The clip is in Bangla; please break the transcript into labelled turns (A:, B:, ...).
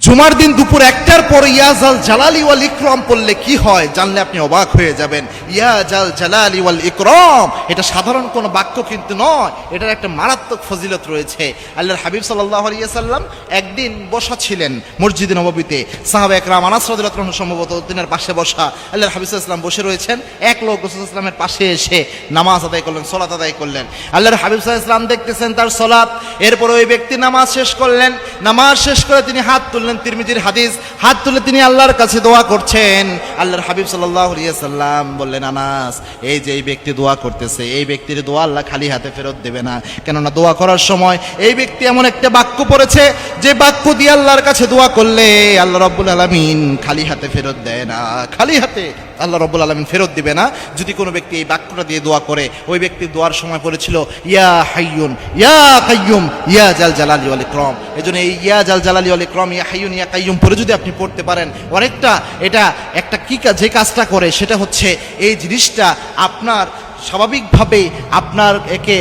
A: জুমার দিন দুপুর 1টার পরে ইয়া জাল জালালি ওয়াল ইকরাম পড়লে কি হয় জানলে আপনি অবাক হয়ে যাবেন। ইয়া জাল জালালি ওয়াল ইকরাম এটা সাধারণ কোনো বাক্য কিন্তু নয়, এটার একটা মারাত্মক ফজিলত রয়েছে। আল্লাহর হাবিব সাল্লাল্লাহু আলাইহি ওয়াসাল্লাম একদিন বসা ছিলেন মসজিদে নববীতে, সাহাবা একরাম আনাস রাদিয়াল্লাহু আনহু সম্ভবত তিনার পাশে বসা, আল্লাহর হাবিব সাল্লাল্লাহু আলাইহি ওয়াসাল্লাম বসে রয়েছেন। এক লোক রাসূল সাল্লাল্লাহু আলাইহি ওয়াসাল্লামের পাশে এসে নামাজ আদায় করলেন, সালাত আদায় করলেন। আল্লাহর হাবিব সাল্লাল্লাহু আলাইহি ওয়াসাল্লাম দেখতেছেন তার সালাত, এরপর ওই ব্যক্তি নামাজ শেষ করলেন। নামাজ শেষ করে তিনি হাত তুললেন, তিরমিজির হাদিস, হাত তুলে তিনি আল্লাহর কাছে দোয়া করছেন। আল্লাহর হাবিব সাল্লাল্লাহু আলাইহি ওয়াসাল্লাম বললেন, আনাস, এই যে এই ব্যক্তি দোয়া করতেছে, এই ব্যক্তির দোয়া আল্লাহ খালি হাতে ফেরত দেবে না। কেননা দোয়া করার সময় এই ব্যক্তি এমন একটা বাক্য পড়েছে যে বাক্য দিয়ে আল্লাহর কাছে দোয়া করলে আল্লাহ রাব্বুল আলামিন খালি হাতে ফেরত দেয় না, খালি হাতে আল্লাহ রাব্বুল আলামিন ফেরত দিবে না। যদি কোনো ব্যক্তি এই বাক্যটা দিয়ে দোয়া করে, ওই ব্যক্তি দোয়ার সময় পড়েছিল ইয়া হাইয়ুন ইয়া কাইয়ুম ইয়া জাল জালালি ওয়াল ইকরাম। এজন্য এই ইয়া জাল জালালি ওয়াল ইকরাম, ইয়া হাইয়ুন ইয়া কাইয়ুম পড়ে যদি আপনি পড়তে পারেন, অনেকটা এটা একটা কি কাজ, যে কাজটা করে সেটা হচ্ছে এই জিনিসটা আপনার স্বাভাবিকভাবে আপনার একে